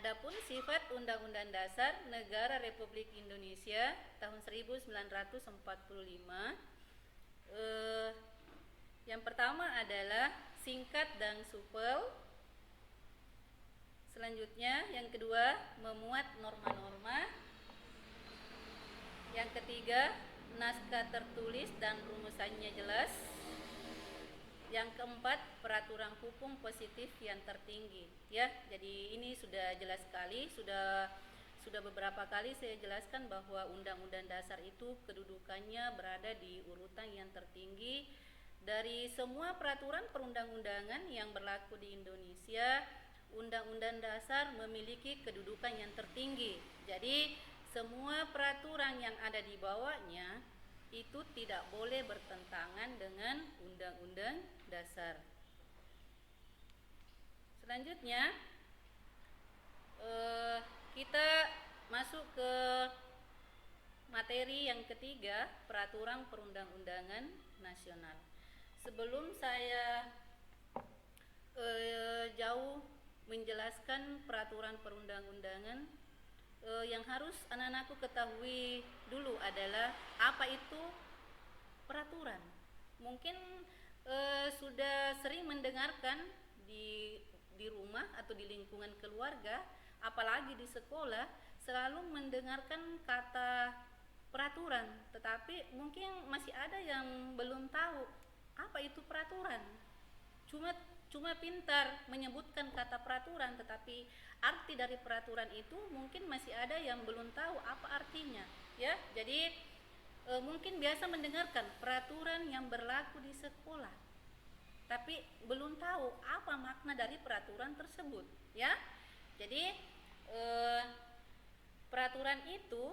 Adapun sifat Undang-Undang Dasar Negara Republik Indonesia tahun 1945, yang pertama adalah singkat dan supel. Selanjutnya, yang kedua, memuat norma-norma. Yang ketiga, naskah tertulis dan rumusannya jelas. Yang keempat, peraturan hukum positif yang tertinggi. Ya, jadi ini sudah jelas sekali, sudah beberapa kali saya jelaskan bahwa Undang-Undang Dasar itu kedudukannya berada di urutan yang tertinggi dari semua peraturan perundang-undangan yang berlaku di Indonesia. Undang-Undang Dasar memiliki kedudukan yang tertinggi. Jadi semua peraturan yang ada di bawahnya itu tidak boleh bertentangan dengan Undang-Undang Dasar. Selanjutnya kita masuk ke materi yang ketiga, peraturan perundang-undangan nasional. Sebelum saya jauh menjelaskan peraturan perundang-undangan, yang harus anak-anakku ketahui dulu adalah apa itu peraturan. Mungkin sudah sering mendengarkan di rumah atau di lingkungan keluarga, apalagi di sekolah, selalu mendengarkan kata peraturan, tetapi mungkin masih ada yang belum tahu apa itu peraturan. Cuma pintar menyebutkan kata peraturan, tetapi arti dari peraturan itu mungkin masih ada yang belum tahu apa artinya, ya. Jadi mungkin biasa mendengarkan peraturan yang berlaku di sekolah, tapi belum tahu apa makna dari peraturan tersebut, ya. Jadi peraturan itu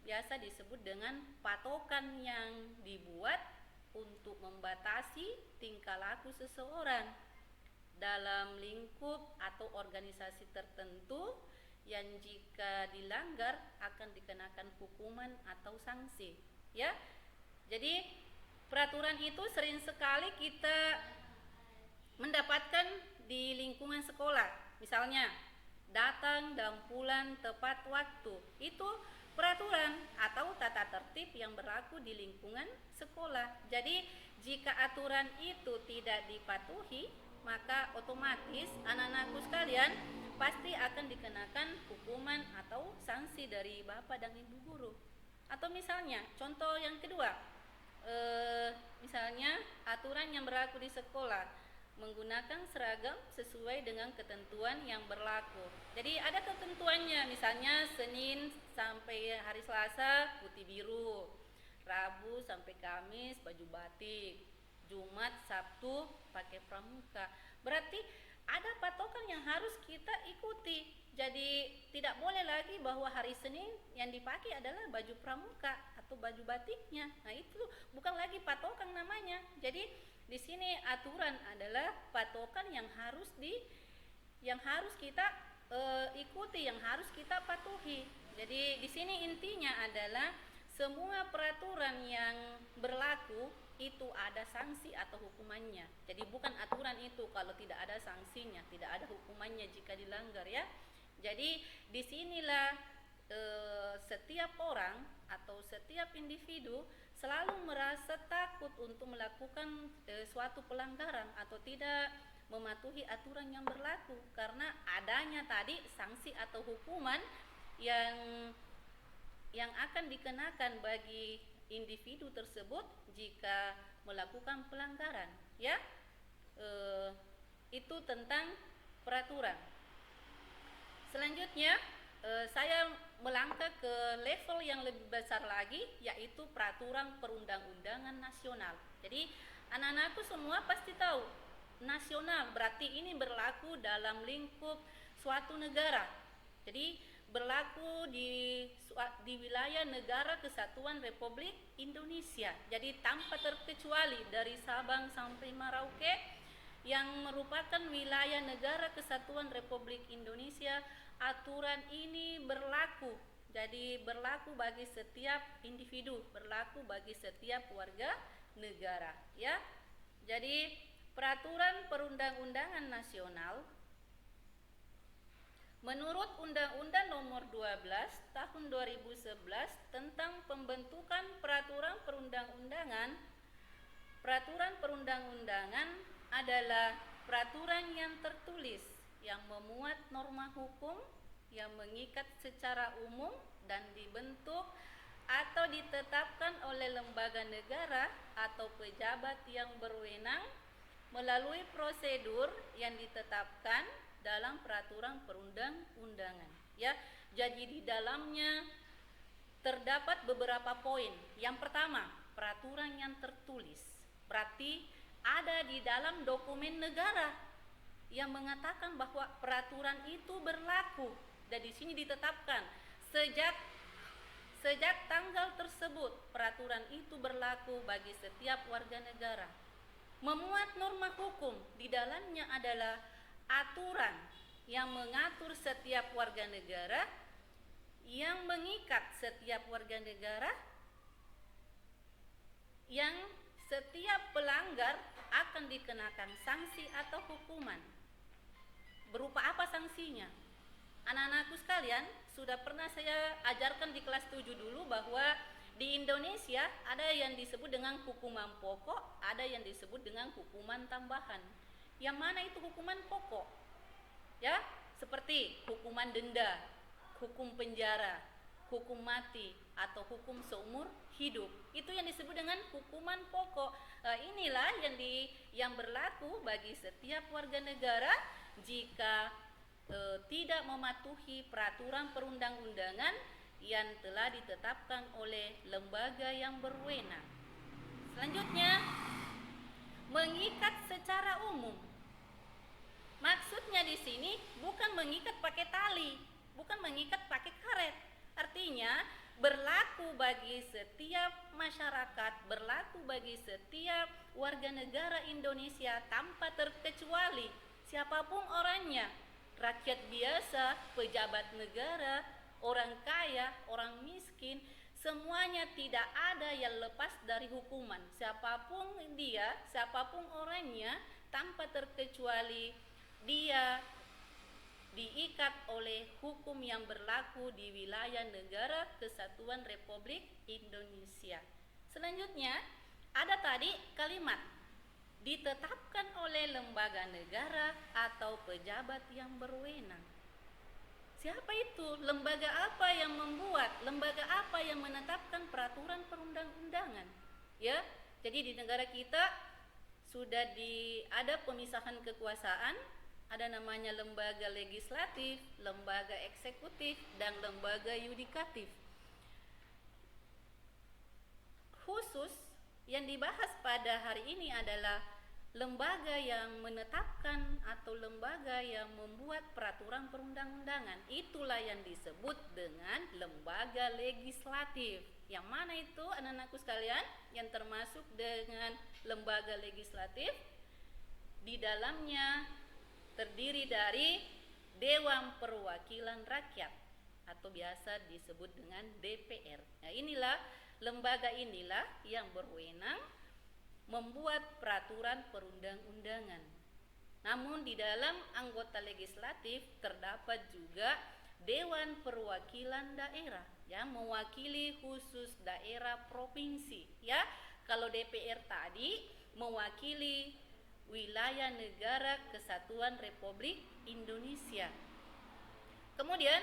biasa disebut dengan patokan yang dibuat untuk membatasi tingkah laku seseorang dalam lingkup atau organisasi tertentu yang jika dilanggar akan dikenakan hukuman atau sanksi, ya. Jadi peraturan itu sering sekali kita mendapatkan di lingkungan sekolah. Misalnya datang dan pulang tepat waktu, itu peraturan atau tata tertib yang berlaku di lingkungan sekolah. Jadi jika aturan itu tidak dipatuhi, maka otomatis anak-anakku sekalian pasti akan dikenakan hukuman atau sanksi dari bapak dan ibu guru. Atau misalnya contoh yang kedua, misalnya aturan yang berlaku di sekolah, menggunakan seragam sesuai dengan ketentuan yang berlaku. Jadi ada ketentuannya, misalnya Senin sampai hari Selasa putih biru, Rabu sampai Kamis baju batik, Jumat, Sabtu pakai pramuka. Berarti ada patokan yang harus kita ikuti. Jadi tidak boleh lagi bahwa hari Senin yang dipakai adalah baju pramuka atau baju batiknya. Nah, itu bukan lagi patokan namanya. Jadi di sini aturan adalah patokan yang harus kita ikuti, yang harus kita patuhi. Jadi di sini intinya adalah semua peraturan yang berlaku itu ada sanksi atau hukumannya. Jadi bukan aturan itu kalau tidak ada sanksinya, tidak ada hukumannya jika dilanggar, ya. Jadi disinilah setiap orang atau setiap individu selalu merasa takut untuk melakukan suatu pelanggaran atau tidak mematuhi aturan yang berlaku karena adanya tadi sanksi atau hukuman yang akan dikenakan bagi individu tersebut jika melakukan pelanggaran, ya. Itu tentang peraturan. Selanjutnya saya melangkah ke level yang lebih besar lagi, yaitu peraturan perundang-undangan nasional. Jadi anak-anakku semua pasti tahu, nasional berarti ini berlaku dalam lingkup suatu negara. Jadi berlaku di wilayah Negara Kesatuan Republik Indonesia. Jadi tanpa terkecuali dari Sabang sampai Merauke yang merupakan wilayah Negara Kesatuan Republik Indonesia, aturan ini berlaku. Jadi berlaku bagi setiap individu, berlaku bagi setiap warga negara, ya. Jadi peraturan perundang-undangan nasional Menurut Undang-Undang Nomor 12 Tahun 2011 tentang pembentukan peraturan perundang-undangan, peraturan perundang-undangan adalah peraturan yang tertulis yang memuat norma hukum yang mengikat secara umum dan dibentuk atau ditetapkan oleh lembaga negara atau pejabat yang berwenang melalui prosedur yang ditetapkan dalam peraturan perundang-undangan. Ya, jadi di dalamnya terdapat beberapa poin. Yang pertama, peraturan yang tertulis. Berarti ada di dalam dokumen negara yang mengatakan bahwa peraturan itu berlaku dan di sini ditetapkan sejak tanggal tersebut peraturan itu berlaku bagi setiap warga negara. Memuat norma hukum di dalamnya adalah aturan yang mengatur setiap warga negara, yang mengikat setiap warga negara, yang setiap pelanggar akan dikenakan sanksi atau hukuman. Berupa apa sanksinya? Anak-anakku sekalian, sudah pernah saya ajarkan di kelas 7 dulu bahwa di Indonesia ada yang disebut dengan hukuman pokok, ada yang disebut dengan hukuman tambahan. Yang mana itu hukuman pokok? Ya, seperti hukuman denda, hukum penjara, hukum mati, atau hukum seumur hidup. Itu yang disebut dengan hukuman pokok. Inilah yang berlaku bagi setiap warga negara jika tidak mematuhi peraturan perundang-undangan yang telah ditetapkan oleh lembaga yang berwenang. Selanjutnya, mengikat secara umum. Maksudnya di sini bukan mengikat pakai tali, bukan mengikat pakai karet. Artinya berlaku bagi setiap masyarakat, berlaku bagi setiap warga negara Indonesia tanpa terkecuali, siapapun orangnya, rakyat biasa, pejabat negara, orang kaya, orang miskin, semuanya tidak ada yang lepas dari hukuman. Siapapun dia, siapapun orangnya, tanpa terkecuali dia diikat oleh hukum yang berlaku di wilayah negara Kesatuan Republik Indonesia. Selanjutnya, ada tadi kalimat ditetapkan oleh lembaga negara atau pejabat yang berwenang. Siapa itu? Lembaga apa yang membuat? Lembaga apa yang menetapkan peraturan perundang-undangan? Ya, jadi di negara kita sudah ada pemisahan kekuasaan, ada namanya lembaga legislatif, lembaga eksekutif, dan lembaga yudikatif. Khusus yang dibahas pada hari ini adalah lembaga yang menetapkan atau lembaga yang membuat peraturan perundang-undangan. Itulah yang disebut dengan lembaga legislatif. Yang mana itu anak-anakku sekalian? Yang termasuk dengan lembaga legislatif, di dalamnya terdiri dari Dewan Perwakilan Rakyat atau biasa disebut dengan DPR. Nah, lembaga inilah yang berwenang membuat peraturan perundang-undangan. Namun di dalam anggota legislatif terdapat juga Dewan Perwakilan Daerah yang mewakili khusus daerah provinsi. Ya, kalau DPR tadi mewakili wilayah negara Kesatuan Republik Indonesia. Kemudian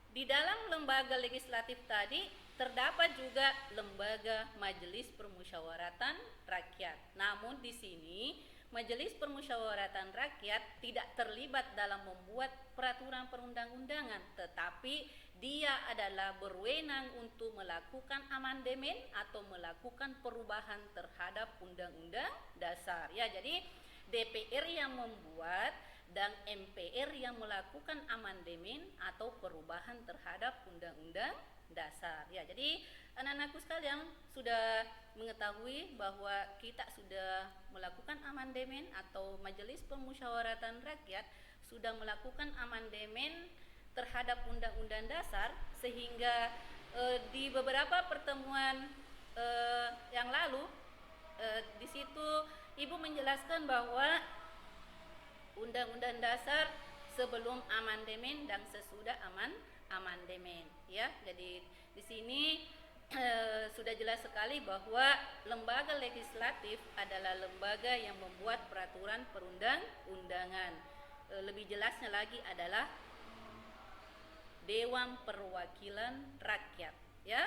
di dalam lembaga legislatif tadi terdapat juga lembaga Majelis Permusyawaratan Rakyat. Namun di sini Majelis Permusyawaratan Rakyat tidak terlibat dalam membuat peraturan perundang-undangan, tetapi dia adalah berwenang untuk melakukan amandemen atau melakukan perubahan terhadap Undang-Undang Dasar. Ya, jadi DPR yang membuat dan MPR yang melakukan amandemen atau perubahan terhadap Undang-Undang Dasar. Ya, jadi anak-anakku sekalian sudah mengetahui bahwa kita sudah melakukan amandemen atau Majelis Permusyawaratan Rakyat sudah melakukan amandemen terhadap Undang-Undang Dasar, sehingga di beberapa pertemuan yang lalu di situ Ibu menjelaskan bahwa Undang-Undang Dasar sebelum amandemen dan sesudah amandemen, ya. Jadi di sini sudah jelas sekali bahwa lembaga legislatif adalah lembaga yang membuat peraturan perundang-undangan. Lebih jelasnya lagi adalah Dewan Perwakilan Rakyat, ya.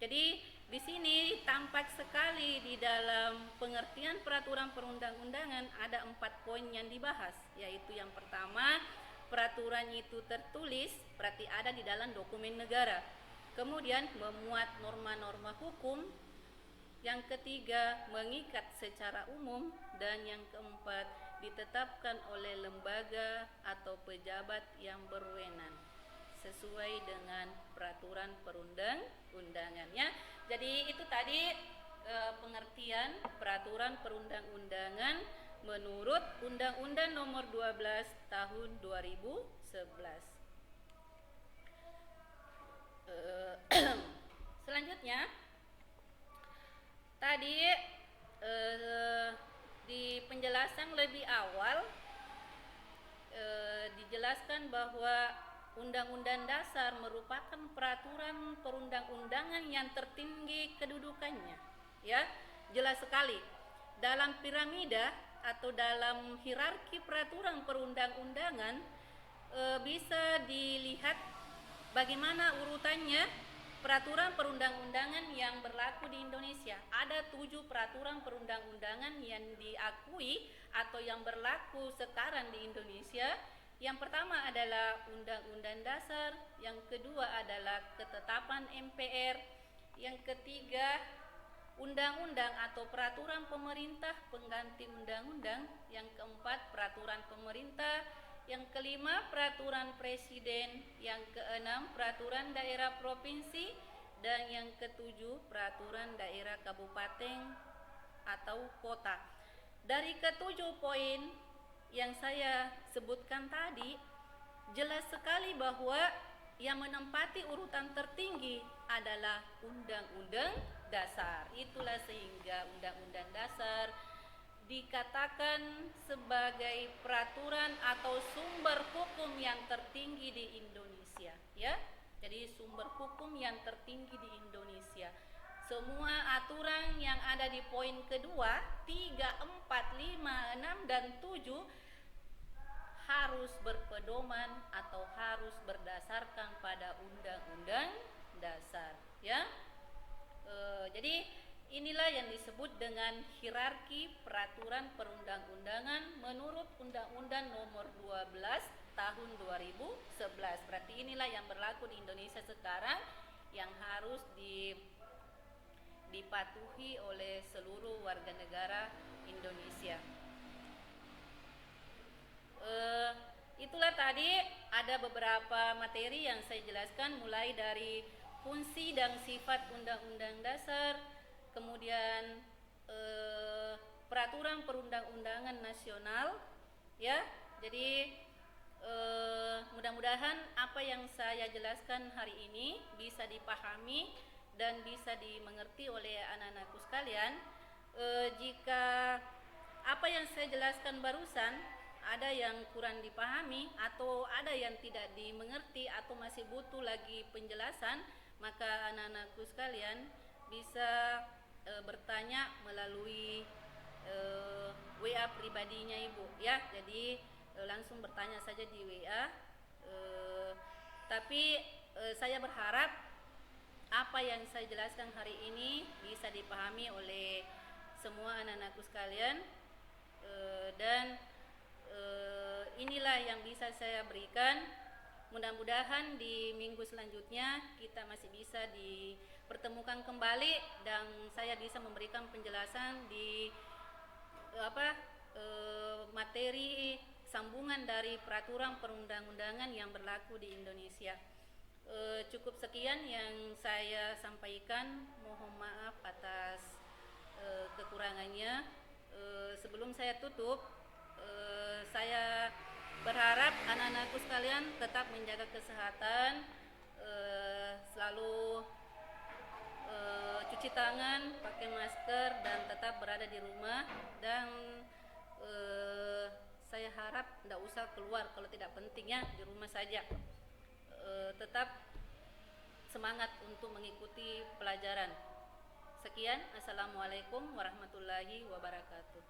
Jadi di sini tampak sekali di dalam pengertian peraturan perundang-undangan ada 4 poin yang dibahas, yaitu yang pertama, peraturan itu tertulis, berarti ada di dalam dokumen negara. Kemudian memuat norma-norma hukum. Yang ketiga, mengikat secara umum. Dan yang keempat, ditetapkan oleh lembaga atau pejabat yang berwenang sesuai dengan peraturan perundang-undangannya. Jadi itu tadi pengertian peraturan perundang-undangan menurut Undang-Undang Nomor 12 Tahun 2011. Selanjutnya tadi di penjelasan lebih awal dijelaskan bahwa Undang-Undang Dasar merupakan peraturan perundang-undangan yang tertinggi kedudukannya, ya. Jelas sekali dalam piramida atau dalam hierarki peraturan perundang-undangan bisa dilihat bagaimana urutannya peraturan perundang-undangan yang berlaku di Indonesia. Ada 7 peraturan perundang-undangan yang diakui atau yang berlaku sekarang di Indonesia. Yang pertama adalah Undang-Undang Dasar, yang kedua adalah ketetapan MPR, yang ketiga undang-undang atau peraturan pemerintah pengganti undang-undang, yang keempat peraturan pemerintah, yang kelima peraturan presiden, yang keenam peraturan daerah provinsi, dan yang ketujuh peraturan daerah kabupaten atau kota. Dari ketujuh poin yang saya sebutkan tadi, jelas sekali bahwa yang menempati urutan tertinggi adalah Undang-Undang Dasar. Itulah sehingga Undang-Undang Dasar dikatakan sebagai peraturan atau sumber hukum yang tertinggi di Indonesia, ya. Jadi sumber hukum yang tertinggi di Indonesia. Semua aturan yang ada di poin kedua, 3, 4, 5, 6, dan 7 harus berpedoman atau harus berdasarkan pada Undang-Undang Dasar, ya. Jadi inilah yang disebut dengan hierarki peraturan perundang-undangan menurut Undang-Undang Nomor 12 Tahun 2011. Berarti inilah yang berlaku di Indonesia sekarang yang harus dipatuhi oleh seluruh warga negara Indonesia. Itulah tadi ada beberapa materi yang saya jelaskan, mulai dari fungsi dan sifat Undang-Undang Dasar, kemudian peraturan perundang-undangan nasional, ya. Jadi mudah-mudahan apa yang saya jelaskan hari ini bisa dipahami dan bisa dimengerti oleh anak-anakku sekalian. Jika apa yang saya jelaskan barusan ada yang kurang dipahami atau ada yang tidak dimengerti atau masih butuh lagi penjelasan, maka anak-anakku sekalian bisa bertanya melalui WA pribadinya Ibu, ya. Jadi langsung bertanya saja di WA. Tapi saya berharap apa yang saya jelaskan hari ini bisa dipahami oleh semua anak-anakku sekalian, dan inilah yang bisa saya berikan. Mudah-mudahan di minggu selanjutnya kita masih bisa dipertemukan kembali dan saya bisa memberikan penjelasan di materi sambungan dari peraturan perundang-undangan yang berlaku di Indonesia. Cukup sekian yang saya sampaikan. Mohon maaf atas kekurangannya. Sebelum saya tutup, saya berharap anak-anakku sekalian tetap menjaga kesehatan, selalu cuci tangan, pakai masker, dan tetap berada di rumah. Dan saya harap tidak usah keluar kalau tidak penting ya, di rumah saja. Tetap semangat untuk mengikuti pelajaran. Sekian, assalamualaikum warahmatullahi wabarakatuh.